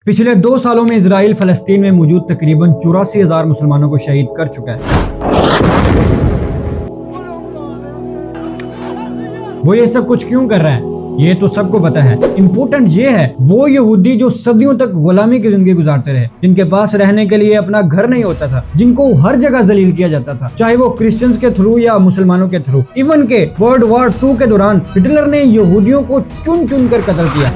पिछले 2 सालों में इजराइल फलस्तीन में मौजूद तकरीबन 84,000 मुसलमानों को शहीद कर चुका है। वो ये सब कुछ क्यों कर रहा है ये तो सबको पता है। इम्पोर्टेंट ये है वो यहूदी जो सदियों तक गुलामी की जिंदगी गुजारते रहे, जिनके पास रहने के लिए अपना घर नहीं होता था, जिनको हर जगह जलील किया जाता था, चाहे वो क्रिश्चियंस के थ्रू या मुसलमानों के थ्रू। इवन के वर्ल्ड वॉर 2 के दौरान हिटलर ने यहूदियों को चुन चुन कर कत्ल किया।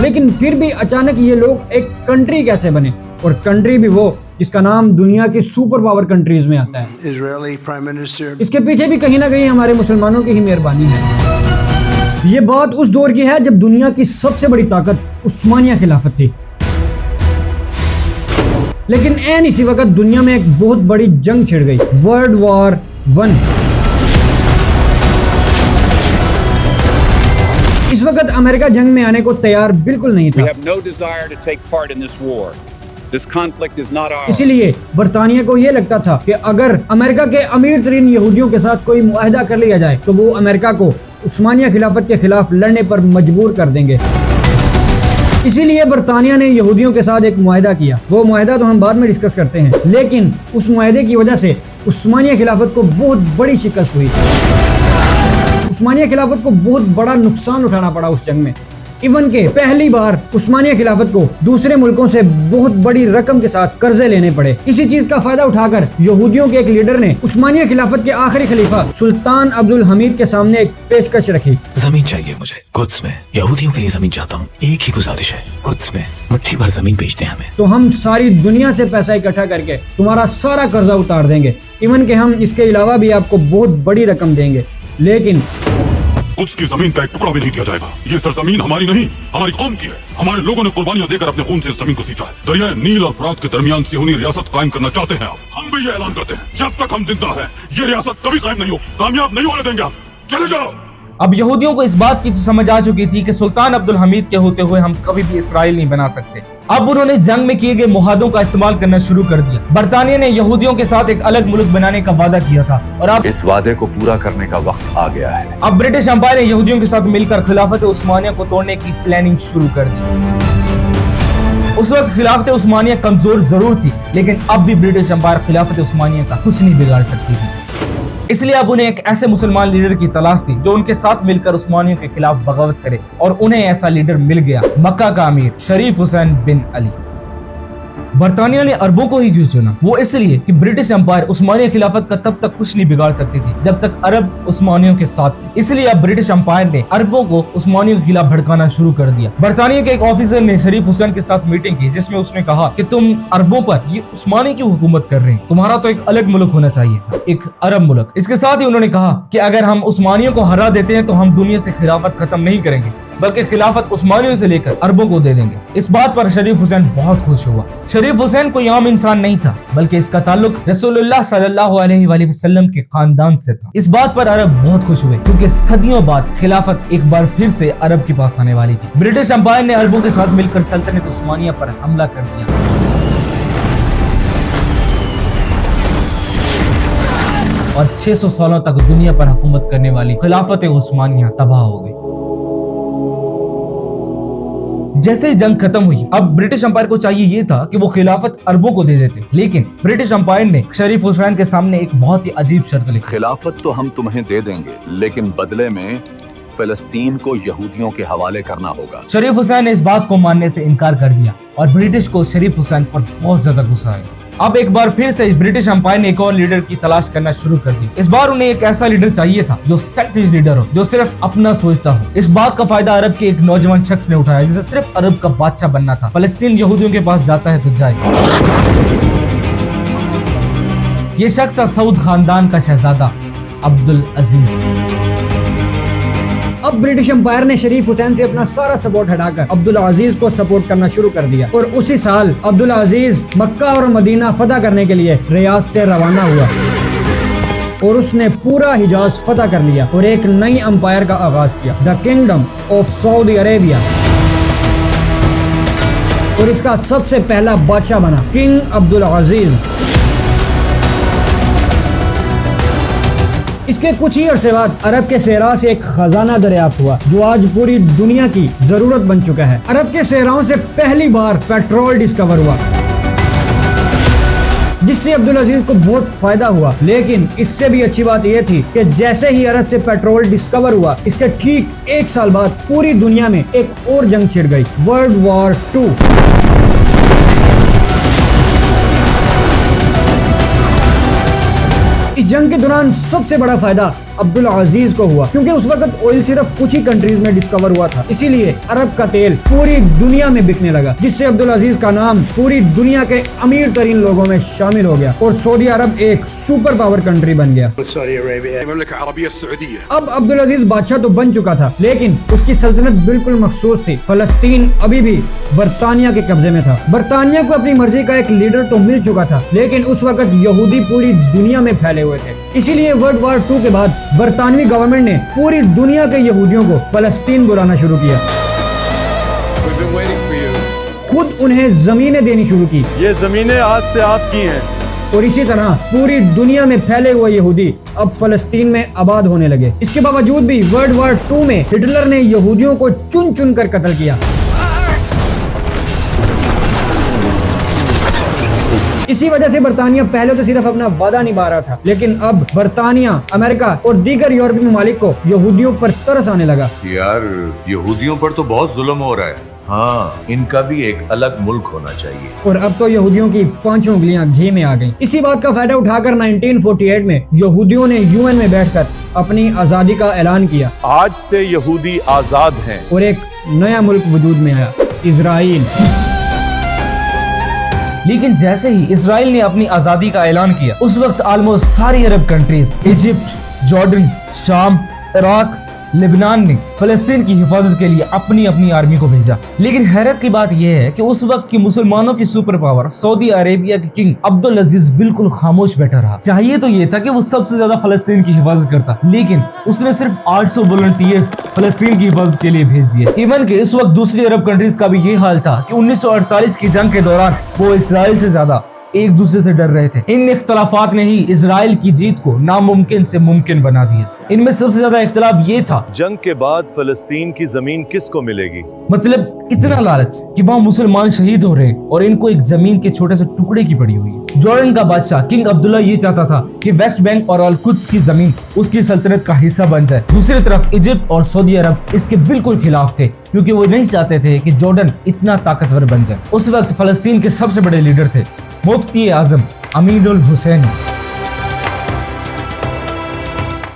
लेकिन फिर भी अचानक ये लोग एक कंट्री कैसे बने, और कंट्री भी वो जिसका नाम दुनिया की सुपर पावर कंट्रीज में आता है। Israeli Prime Minister. इसके पीछे भी कहीं ना कहीं हमारे मुसलमानों की ही मेहरबानी है। ये बात उस दौर की है जब दुनिया की सबसे बड़ी ताकत उस्मानिया खिलाफत थी। लेकिन ऐन इसी वक्त दुनिया में एक बहुत बड़ी जंग छिड़ गई, वर्ल्ड वॉर 1। इस वक्त अमेरिका जंग में आने को तैयार बिल्कुल नहीं था। We have no desire to take part in this war. This conflict is not ours. इसीलिए बरतानिया को यह लगता था कि अगर अमेरिका के अमीर तरीन यहूदियों के साथ कोई मुआहदा कर लिया जाए तो वो अमेरिका को उस्मानिया खिलाफत के खिलाफ लड़ने पर मजबूर कर देंगे। इसीलिए बरतानिया ने यहूदियों के साथ एक मुआहदा किया। वो मुआहदा तो हम बाद में डिस्कस करते हैं, लेकिन उस मुआहदे की वजह से उस्मानिया खिलाफत को बहुत बड़ी शिकस्त हुई। उस्मानिया खिलाफत को बहुत बड़ा नुकसान उठाना पड़ा उस जंग में। इवन के पहली बार उस्मानिया खिलाफत को दूसरे मुल्कों से बहुत बड़ी रकम के साथ कर्जे लेने पड़े। इसी चीज का फायदा उठाकर यहूदियों के एक लीडर ने उस्मानिया खिलाफत के आखिरी खलीफा सुल्तान अब्दुल हमीद के सामने एक पेशकश रखी। जमीन चाहिए मुझे कुद्स में, यहूदियों के लिए जमीन चाहता हूँ। एक ही गुजारिश है, कुद्स में मुट्ठी भर जमीन बेच दें हमें, तो हम सारी दुनिया से पैसा इकट्ठा करके तुम्हारा सारा कर्जा उतार देंगे। इवन के हम इसके अलावा भी आपको बहुत बड़ी रकम देंगे, लेकिन कुद्स की जमीन का एक टुकड़ा भी नहीं दिया जाएगा। ये सरजमीन हमारी नहीं, हमारी कौम की है। हमारे लोगों ने कुर्बानियां देकर अपने खून से इस जमीन को सींचा है। दरिया नील और फरात के दरमियान सिहोनी रियासत कायम करना चाहते हैं आप। हम भी ये ऐलान करते हैं, जब तक हम जिंदा हैं, ये रियासत कभी कायम नहीं हो, कामयाब नहीं होने देंगे आप। चले जाओ। अब यहूदियों को इस बात की समझ आ चुकी थी कि सुल्तान अब्दुल हमीद के होते हुए हम कभी भी इसराइल नहीं बना सकते। अब उन्होंने जंग में किए गए मुहादों का इस्तेमाल करना शुरू कर दिया। बरतानिया ने यहूदियों के साथ एक अलग मुल्क बनाने का वादा किया था और अब इस वादे को पूरा करने का वक्त आ गया है। अब ब्रिटिश एम्पायर ने यहूदियों के साथ मिलकर खिलाफत उस्मानिया को तोड़ने की प्लानिंग शुरू कर दी। उस वक्त खिलाफत उस्मानिया कमजोर जरूर थी, लेकिन अब भी ब्रिटिश एम्पायर खिलाफत उस्मानिया का कुछ नहीं बिगाड़ सकती थी। इसलिए अब उन्हें एक ऐसे मुसलमान लीडर की तलाश थी जो उनके साथ मिलकर उस्मानियों के खिलाफ बगावत करे, और उन्हें ऐसा लीडर मिल गया, मक्का का अमीर शरीफ हुसैन बिन अली। बरतानिया ने अरबों को ही क्यों चुना? वो इसलिए कि ब्रिटिश एम्पायर उस्मानिया खिलाफत का तब तक कुछ नहीं बिगाड़ सकती थी जब तक अरब उस्मानियों के साथ थे। इसलिए अब ब्रिटिश एम्पायर ने अरबों को उस्मानियों के खिलाफ भड़काना शुरू कर दिया। बरतानिया के एक ऑफिसर ने शरीफ हुसैन के साथ मीटिंग की, जिसमें उसने कहा कि तुम अरबों पर ये उस्मानी की हुकूमत कर रहे हैं, तुम्हारा तो एक अलग मुल्क होना चाहिए था, एक अरब मुल्क। इसके साथ ही उन्होंने कहा कि अगर हम उस्मानियों को हरा देते हैं तो हम दुनिया से खिलाफत खत्म नहीं करेंगे, बल्कि खिलाफत उस्मानियों से लेकर अरबों को दे देंगे। इस बात पर शरीफ हुसैन बहुत खुश हुआ। शरीफ हुसैन कोई आम इंसान नहीं था, बल्कि इसका ताल्लुक रसूलुल्लाह सल्लल्लाहु अलैहि वसल्लम के खानदान से था। इस बात पर अरब बहुत खुश हुए, क्योंकि सदियों बाद खिलाफत एक बार फिर से अरब के पास आने वाली थी। ब्रिटिश एम्पायर ने अरबों के साथ मिलकर सल्तनत उस्मानिया पर हमला कर दिया और 600 सालों तक दुनिया पर हुकूमत करने वाली खिलाफत उस्मानिया तबाह हो गई। जैसे ही जंग खत्म हुई, अब ब्रिटिश एम्पायर को चाहिए ये था कि वो खिलाफत अरबों को दे देते, लेकिन ब्रिटिश एम्पायर ने शरीफ हुसैन के सामने एक बहुत ही अजीब शर्त लिखी। खिलाफत तो हम तुम्हें दे देंगे, लेकिन बदले में फिलिस्तीन को यहूदियों के हवाले करना होगा। शरीफ हुसैन ने इस बात को मानने से इनकार कर दिया और ब्रिटिश को शरीफ हुसैन पर बहुत ज्यादा गुस्सा आया। अब एक बार फिर से ब्रिटिश एम्पायर ने एक और लीडर की तलाश करना शुरू कर दी। इस बार उन्हें एक ऐसा लीडर चाहिए था जो सेल्फिश लीडर हो, जो सिर्फ अपना सोचता हो। इस बात का फायदा अरब के एक नौजवान शख्स ने उठाया, जिसे सिर्फ अरब का बादशाह बनना था। फलस्तीन यहूदियों के पास जाता है तो जाए। ये शख्स था सऊद खानदान का शहजादा अब्दुल अजीज। अब ब्रिटिश एम्पायर ने शरीफ हुसैन से अपना सारा सपोर्ट हटाकर अब्दुल अजीज को सपोर्ट करना शुरू कर दिया, और उसी साल अब्दुल अजीज मक्का और मदीना फतह करने के लिए रियाद से रवाना हुआ और उसने पूरा हिजाज फतह कर लिया और एक नई एम्पायर का आगाज किया, the kingdom of Saudi Arabia. और इसका सबसे पहला बादशाह बना किंग अब्दुल अजीज। इसके कुछ ही अरसे बाद अरब के सहरा से एक खजाना दरियाफ्त हुआ जो आज पूरी दुनिया की जरूरत बन चुका है। अरब के सहराओं से पहली बार पेट्रोल डिस्कवर हुआ जिससे अब्दुल अजीज को बहुत फायदा हुआ। लेकिन इससे भी अच्छी बात यह थी कि जैसे ही अरब से पेट्रोल डिस्कवर हुआ इसके ठीक 1 साल बाद पूरी दुनिया में एक और जंग छिड़ गई, वर्ल्ड वॉर 2। इस जंग के दौरान सबसे बड़ा फायदा अब्दुल अजीज को हुआ क्योंकि उस वक्त ऑयल सिर्फ कुछ ही कंट्रीज में डिस्कवर हुआ था, इसीलिए अरब का तेल पूरी दुनिया में बिकने लगा, जिससे अब्दुल अजीज का नाम पूरी दुनिया के अमीर तरीन लोगों में शामिल हो गया और सऊदी अरब एक सुपर पावर कंट्री बन गया। अब अब्दुल अजीज बादशाह तो बन चुका था लेकिन उसकी सल्तनत बिल्कुल मखसूस थी। फलस्तीन अभी भी बरतानिया के कब्जे में था। बरतानिया को अपनी मर्जी का एक लीडर तो मिल चुका था लेकिन उस वक्त यहूदी पूरी दुनिया में फैले हुए थे, इसीलिए वर्ल्ड वॉर 2 के बाद बरतानवी गवर्नमेंट ने पूरी दुनिया के यहूदियों को फलस्तीन बुलाना शुरू किया, खुद उन्हें जमीनें देनी शुरू की। ये जमीनें आज से आपकी हैं। और इसी तरह पूरी दुनिया में फैले हुए यहूदी अब फलस्तीन में आबाद होने लगे। इसके बावजूद भी वर्ल्ड वॉर 2 में हिटलर ने यहूदियों को चुन चुन कर कत्ल किया। इसी वजह से बरतानिया पहले तो सिर्फ अपना वादा निभा रहा था लेकिन अब बरतानिया, अमेरिका और दीगर यूरोपीय ममालिक को यहूदियों पर तरस आने लगा। यार यहूदियों पर तो बहुत जुल्म हो रहा है। हाँ, इनका भी एक अलग मुल्क होना चाहिए। और अब तो यहूदियों की 5 उंगलियां घी में आ गईं। इसी बात का फायदा उठाकर 1948 में यहूदियों ने यूएन में बैठकर अपनी आजादी का ऐलान किया। आज से यहूदी आजाद हैं और एक नया मुल्क वजूद में आया, इजराइल। लेकिन जैसे ही इसराइल ने अपनी आजादी का ऐलान किया उस वक्त ऑलमोस्ट सारी अरब कंट्रीज, इजिप्ट, जॉर्डन, शाम, इराक, लेबनान ने फलस्तीन की हिफाजत के लिए अपनी अपनी आर्मी को भेजा। लेकिन हैरत की बात यह है कि उस वक्त की मुसलमानों की सुपर पावर सऊदी अरेबिया के किंग अब्दुल अजीज बिल्कुल खामोश बैठा रहा। चाहिए तो ये था कि वो सबसे ज्यादा फलस्तीन की हिफाजत करता, लेकिन उसने सिर्फ 800 वॉलंटियर्स फलस्तीन की हिफाजत के लिए भेज दिए। इवन के इस वक्त दूसरी अरब कंट्रीज का भी ये हाल था कि 1948 की जंग के दौरान वो इसराइल से ज्यादा एक दूसरे से डर रहे थे। इन इख्तलाफात ने ही इसराइल की जीत को नामुमकिन से मुमकिन बना दिया। इनमें सबसे ज्यादा इख्तलाफ ये था, जंग के बाद फलस्तीन की जमीन किसको मिलेगी। मतलब इतना लालच कि वहाँ मुसलमान शहीद हो रहे हैं और इनको एक जमीन के छोटे से टुकड़े की पड़ी हुई है। जॉर्डन का बादशाह किंग अब्दुल्ला ये चाहता था कि वेस्ट बैंक और अल कुद्स की जमीन उसकी सल्तनत का हिस्सा बन जाए। दूसरी तरफ इजिप्ट और सऊदी अरब इसके बिल्कुल खिलाफ थे क्योंकि वो नहीं चाहते थे कि जॉर्डन इतना ताकतवर बन जाए। उस वक्त फलस्तीन के सबसे बड़े लीडर थे मुफ्ती आजम अमीनुल हुसैन।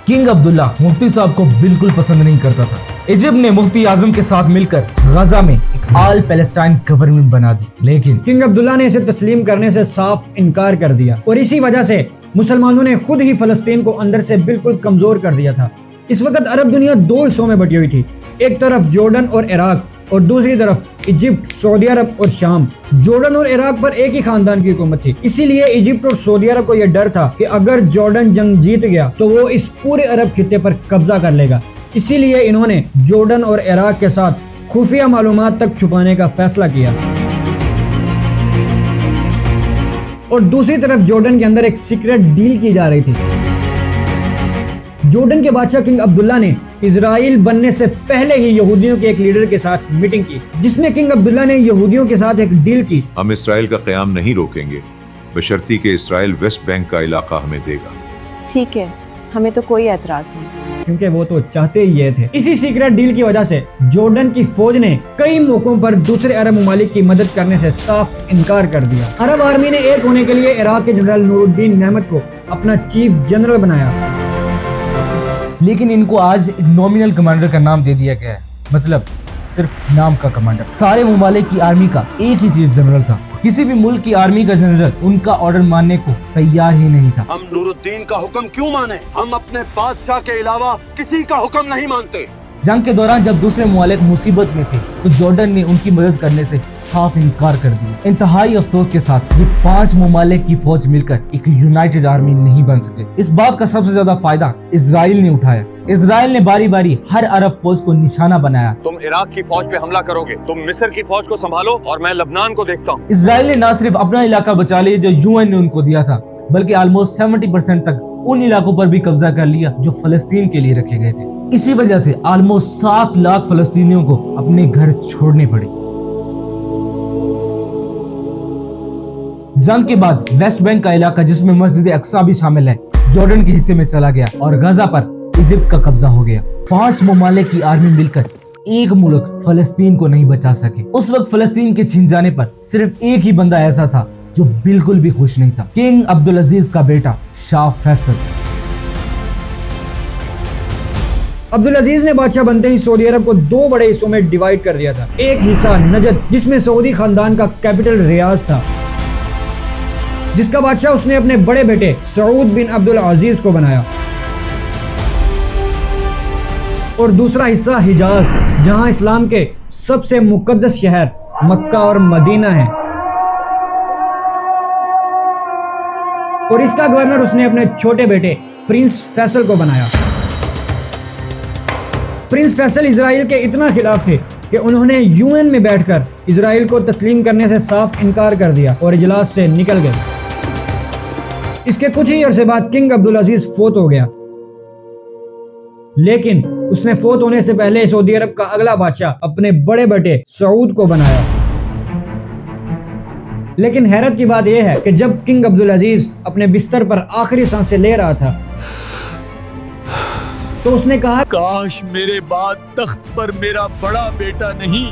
किंग अब्दुल्ला मुफ्ती साहब को बिल्कुल पसंद नहीं करता था। इजिप्ट ने मुफ्ती आजम के साथ मिलकर गजा में एक ऑल पैलेस्टाइन गवर्नमेंट बना दी, लेकिन किंग अब्दुल्ला ने इसे तस्लीम करने से साफ इनकार कर दिया और इसी वजह से मुसलमानों ने खुद ही फलस्तीन को अंदर से बिल्कुल कमजोर कर दिया था। इस वक्त अरब दुनिया 2 हिस्सों में बटी हुई थी, एक तरफ जॉर्डन और इराक और दूसरी तरफ इजिप्ट, सऊदी अरब और शाम। जॉर्डन और इराक पर एक ही खानदान की हुकूमत थी, इसीलिए इजिप्ट और सऊदी अरब को यह डर था कि अगर जॉर्डन जंग जीत गया तो वो इस पूरे अरब खित्ते पर कब्जा कर लेगा। इसीलिए इन्होंने जॉर्डन और इराक के साथ खुफिया मालूमात तक छुपाने का फैसला किया। और दूसरी तरफ जॉर्डन के अंदर एक सीक्रेट डील की जा रही थी। जॉर्डन के बादशाह किंग अब्दुल्ला ने इजराइल बनने से पहले ही यहूदियों के एक लीडर के साथ मीटिंग की, जिसमें किंग अब्दुल्ला ने यहूदियों के साथ एक डील की। हम इसराइल का क़याम नहीं रोकेंगे बशर्ती कि इसराइल वेस्ट बैंक का इलाका हमें देगा। ठीक है, हमें तो कोई एतराज नहीं, क्योंकि वो तो चाहते ही ये थे। इसी सीक्रेट डील की वजह से जॉर्डन की फौज ने कई मौकों पर दूसरे अरब ममालिक की मदद करने से साफ इनकार कर दिया। अरब आर्मी ने एक होने के लिए इराक के जनरल नूरुद्दीन नेमत को अपना चीफ जनरल बनाया, लेकिन इनको आज एक नॉमिनल कमांडर का नाम दे दिया गया है, मतलब सिर्फ नाम का कमांडर। सारे ममालिक की आर्मी का एक ही चीफ जनरल था। किसी भी मुल्क की आर्मी का जनरल उनका ऑर्डर मानने को तैयार ही नहीं था। हम नूरुद्दीन का हुक्म क्यों माने? हम अपने बादशाह के अलावा किसी का हुक्म नहीं मानते। जंग के दौरान जब दूसरे मुमालिक मुसीबत में थे तो जॉर्डन ने उनकी मदद करने से साफ इनकार कर दिया। इंतहाई अफसोस के साथ ये 5 मुमालिक की फौज मिलकर एक यूनाइटेड आर्मी नहीं बन सके। इस बात का सबसे ज्यादा फायदा इजराइल ने उठाया। इजराइल ने बारी बारी हर अरब फौज को निशाना बनाया। तुम इराक की फौज पे हमला करोगे, तुम मिस्र की फौज को संभालो और मैं लबनान को देखता हूँ। इजराइल ने न सिर्फ अपना इलाका बचा लिया जो यूएन ने उनको दिया था, बल्कि ऑलमोस्ट 70% तक उन इलाकों पर भी कब्जा कर लिया जो फलस्तीन के लिए रखे गए थे। इसी वजह से ऑलमोस्ट 7 लाख फलस्तीनियों को अपने घर छोड़ने पड़े। जंग के बाद वेस्ट बैंक का इलाका, जिसमें मस्जिद अक्सा भी शामिल है, जॉर्डन के हिस्से में चला गया और गाजा पर इजिप्ट का कब्जा हो गया। 5 ममालिक की आर्मी मिलकर एक मुल्क फलस्तीन को नहीं बचा सके। उस वक्त फलस्तीन के छिन जाने पर सिर्फ एक ही बंदा ऐसा था जो बिल्कुल भी खुश नहीं था, किंग अब्दुल अजीज का बेटा शाह फैसल। अब्दुल अजीज ने बादशाह बनते ही सऊदी अरब को 2 बड़े हिस्सों में डिवाइड कर दिया था। एक हिस्सा नजद, जिसमें सऊदी खानदान का कैपिटल रियाज था, जिसका बादशाह उसने अपने बड़े बेटे सऊद बिन अब्दुल अजीज को बनाया, और दूसरा हिस्सा हिजाज, जहां इस्लाम के सबसे मुकद्दस शहर मक्का और मदीना है, और इसका गवर्नर उसने अपने छोटे बेटे प्रिंस फैसल को बनाया। प्रिंस फैसल इजराइल के इतना खिलाफ थे कि उन्होंने यूएन में बैठकर इजराइल को तस्लीम करने से साफ इनकार कर दिया और इजलास से निकल गए। इसके कुछ ही अरसे बाद किंग अब्दुल अजीज फोत हो गया, लेकिन उसने फोत होने से पहले सऊदी अरब का अगला बादशाह अपने बड़े बेटे सऊद को बनाया। लेकिन हैरत की बात यह है कि जब किंग अब्दुल अजीज अपने बिस्तर पर आखिरी सांसें ले रहा था, तो उसने कहा, काश मेरे बाद तख्त पर मेरा बड़ा बेटा नहीं,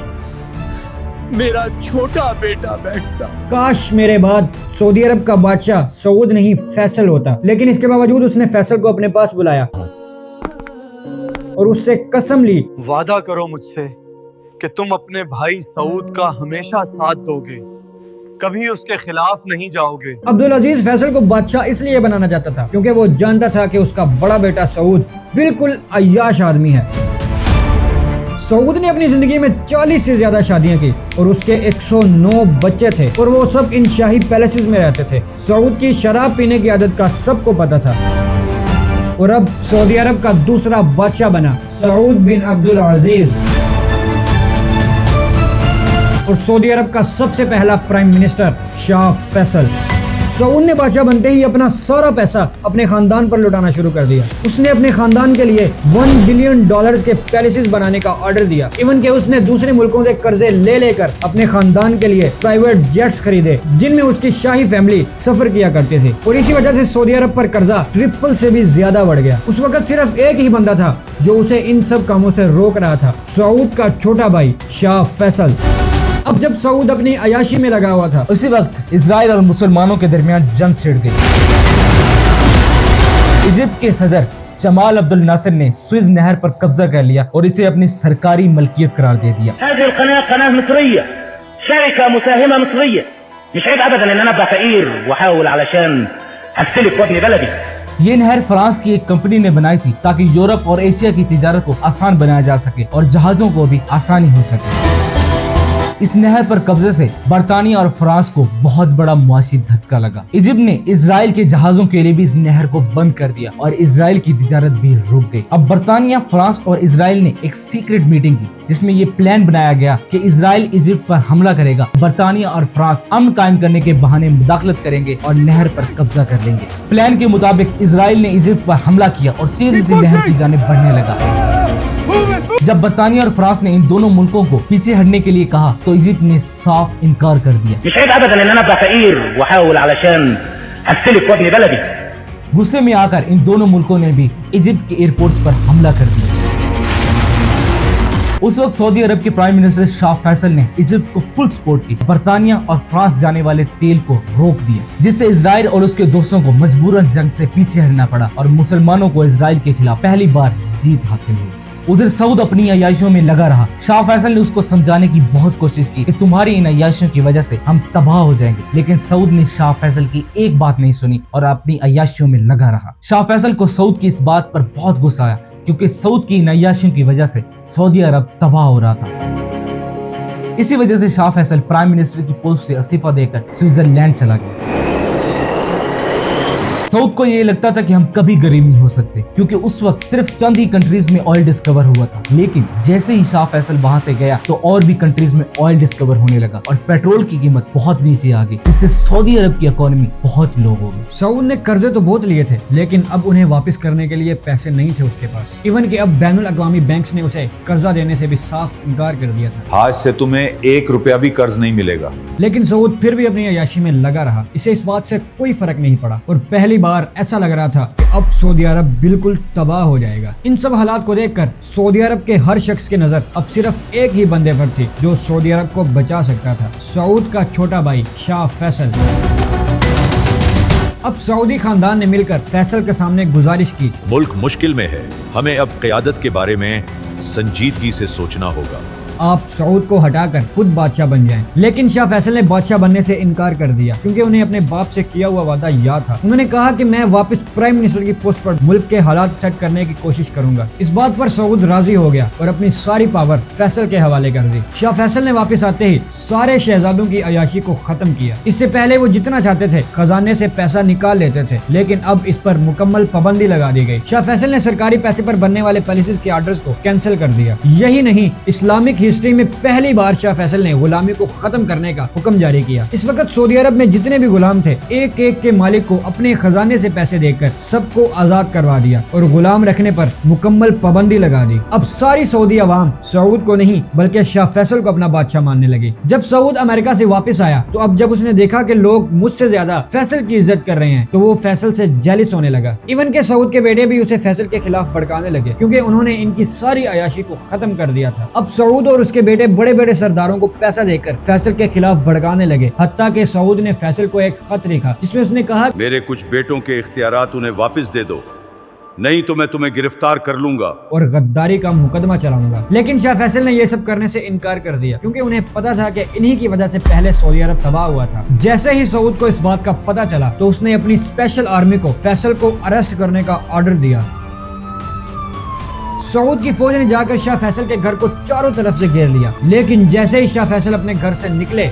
मेरा छोटा बेटा बैठता। काश मेरे बाद सऊदी अरब का बादशाह सऊद नहीं फैसल होता। लेकिन इसके बावजूद उसने फैसल को अपने पास बुलाया और उससे कसम ली, वादा करो मुझसे कि तुम अपने भाई सऊद का हमेशा साथ दोगे, कभी उसके खिलाफ नहीं जाओगे। अब्दुल अजीज फैसल को बादशाह इसलिए बनाना चाहता था क्योंकि वो जानता था कि उसका बड़ा बेटा सऊद बिल्कुल अय्याश आदमी है। सऊद ने अपनी जिंदगी में 40 से ज्यादा शादियां की और उसके 109 बच्चे थे, और वो सब इन शाही पैलेसेस में रहते थे। सऊद की शराब पीने की आदत का सबको पता था, और अब सऊदी अरब का दूसरा बादशाह बना सऊद बिन अब्दुल अजीज, और सऊदी अरब का सबसे पहला प्राइम मिनिस्टर शाह फैसल। सऊद ने बादशाह बनते ही अपना सारा पैसा अपने खानदान पर लुटाना शुरू कर दिया। उसने अपने खानदान के लिए $1 बिलियन के पैलेसेस बनाने का ऑर्डर दिया। इवन के उसने दूसरे मुल्कों से कर्जे ले लेकर अपने खानदान के लिए प्राइवेट जेट्स खरीदे, जिनमें उसकी शाही फैमिली सफर किया करती थी, और इसी वजह से सऊदी अरब पर कर्जा ट्रिपल से भी ज्यादा बढ़ गया। उस वक्त सिर्फ एक ही बंदा था जो उसे इन सब कामों से रोक रहा था, सऊद का छोटा भाई शाह फैसल। अब जब सऊद अपनी अयाशी में लगा हुआ था, उसी वक्त इजराइल और मुसलमानों के दरमियान जंग छिड़ गई। इजिप्ट के सदर जमाल अब्दुल नासिर ने स्विज नहर पर कब्जा कर लिया और इसे अपनी सरकारी मलकियत करार दे दिया। ये नहर फ्रांस की एक कंपनी ने बनाई थी ताकि यूरोप और एशिया की तिजारत को आसान बनाया जा सके और जहाजों को भी आसानी हो सके। इस नहर पर कब्जे से बरतानिया और फ्रांस को बहुत बड़ा मुआशी धक्का लगा। इजिप्ट ने इजराइल के जहाजों के लिए भी इस नहर को बंद कर दिया और इजराइल की तिजारत भी रुक गई। अब बरतानिया, फ्रांस और इजराइल ने एक सीक्रेट मीटिंग की जिसमें ये प्लान बनाया गया कि इजराइल इजिप्ट पर हमला करेगा, बरतानिया और फ्रांस अमन कायम करने के बहाने मुदाखलत करेंगे और नहर पर कब्जा कर लेंगे। प्लान के मुताबिक इजराइल ने इजिप्ट पर हमला किया और तेजी से नहर की जानिब बढ़ने लगा। जब बरतानिया और फ्रांस ने इन दोनों मुल्कों को पीछे हटने के लिए कहा तो इजिप्ट ने साफ इनकार कर दिया। गुस्से में आकर इन दोनों मुल्कों ने भी इजिप्ट के एयरपोर्ट्स पर हमला कर दिया। उस वक्त सऊदी अरब के प्राइम मिनिस्टर शाह फैसल ने इजिप्ट को फुल सपोर्ट की। बरतानिया और फ्रांस जाने वाले तेल को रोक दिया, जिससे इजराइल और उसके दोस्तों को मजबूरन जंग से पीछे हटना पड़ा और मुसलमानों को इजराइल के खिलाफ पहली बार जीत हासिल हुई। उधर सऊद अपनी अय्याशियों में लगा रहा। शाह फैसल ने उसको समझाने की बहुत कोशिश की कि तुम्हारी इन अय्याशियों की वजह से हम तबाह हो जाएंगे, लेकिन सऊद ने शाह फैसल की एक बात नहीं सुनी और अपनी अय्याशियों में लगा रहा। शाह फैसल को सऊद की इस बात पर बहुत गुस्सा आया क्योंकि सऊद की इन अय्याशियों की वजह से सऊदी अरब तबाह हो रहा था। इसी वजह से शाह फैसल प्राइम मिनिस्टर की पोस्ट से इस्तीफा देकर स्विट्जरलैंड चला गया। सऊद को ये लगता था कि हम कभी गरीब नहीं हो सकते, क्योंकि उस वक्त सिर्फ चंद ही कंट्रीज में ऑयल डिस्कवर हुआ था। लेकिन जैसे ही शाह फैसल वहां से गया तो और भी कंट्रीज में ऑयल डिस्कवर होने लगा और पेट्रोल की कीमत बहुत नीचे आ गई, जिससे सऊदी अरब की इकोनॉमी बहुत लो हो गई। सऊद ने कर्जे तो बहुत लिए थे, लेकिन अब उन्हें वापस करने के लिए पैसे नहीं थे उसके पास। इवन कि अब बैनुल अक़वामी बैंक्स ने उसे कर्जा देने से भी साफ इनकार कर दिया था। आज से तुम्हें 1 रुपया भी कर्ज नहीं मिलेगा। लेकिन सऊद फिर भी अपनी अय्याशी में लगा रहा। इसे इस बात से कोई फर्क नहीं पड़ा और पहली बार ऐसा लग रहा था कि अब सऊदी अरब बिल्कुल तबाह हो जाएगा। इन सब हालात को देखकर सऊदी अरब के हर शख्स की नजर अब सिर्फ एक ही बंदे पर थी जो सऊदी अरब को बचा सकता था, सऊद का छोटा भाई शाह फैसल। अब सऊदी खानदान ने मिलकर फैसल के सामने गुजारिश की। मुल्क मुश्किल में है, हमें अब क़यादत के बारे में संजीदगी से सोचना होगा। आप सऊद को हटाकर खुद बादशाह बन जाएं। लेकिन शाह फैसल ने बादशाह बनने से इनकार कर दिया, क्योंकि उन्हें अपने बाप से किया हुआ वादा याद था। उन्होंने कहा कि मैं वापस प्राइम मिनिस्टर की पोस्ट पर मुल्क के हालात सेट करने की कोशिश करूंगा। इस बात पर सऊद राजी हो गया और अपनी सारी पावर फैसल के हवाले कर दी। शाह फैसल ने वापस आते ही सारे शहजादों की अयाशी को खत्म किया। इससे पहले वो जितना चाहते थे खजाने से पैसा निकाल लेते थे, लेकिन अब इस पर मुकम्मल पाबंदी लगा दी गई। शाह फैसल ने सरकारी पैसे पर बनने वाले पैलेसेस के आर्डर्स को कैंसिल कर दिया। यही नहीं, इस्लामिक हिस्ट्री में पहली बार शाह फैसल ने गुलामी को खत्म करने का हुक्म जारी किया। इस वक्त सऊदी अरब में जितने भी गुलाम थे, एक एक के मालिक को अपने खजाने से पैसे देकर सबको आजाद करवा दिया और गुलाम रखने पर मुकम्मल पाबंदी लगा दी। अब सारी सऊदी अवाम सऊद को नहीं बल्कि शाह फैसल को अपना बादशाह मानने लगी। जब सऊद अमेरिका से वापस आया तो अब जब उसने देखा कि लोग मुझसे ज्यादा फैसल की इज्जत कर रहे हैं तो वो फैसल से जेलिस होने लगा। इवन के सऊद के बेटे भी उसे फैसल के खिलाफ भड़काने लगे, क्योंकि उन्होंने इनकी सारी अयाशी को खत्म कर दिया था। अब सऊद और उसके बेटे बड़े बड़े सरदारों को पैसा देकर फैसल के खिलाफ भड़काने लगे। हत्ता कि सऊद ने फैसल को एक खत लिखा जिसमें उसने कहा, मेरे कुछ बेटों के इख्तियारात उन्हें वापस दे दो, नहीं तो मैं तुम्हें गिरफ्तार कर लूंगा और गद्दारी का मुकदमा चलाऊंगा। लेकिन शाह फैसल ने यह सब करने से इनकार कर दिया, क्योंकि उन्हें पता था कि इन्हीं की वजह से पहले सऊदी अरब तबाह हुआ था। जैसे ही सऊद को इस बात का पता चला तो उसने अपनी स्पेशल आर्मी को फैसल को अरेस्ट करने का ऑर्डर दिया। सऊद की फौज ने जाकर शाह फैसल के घर को चारों तरफ से घेर लिया। लेकिन जैसे ही शाह फैसल अपने घर से निकले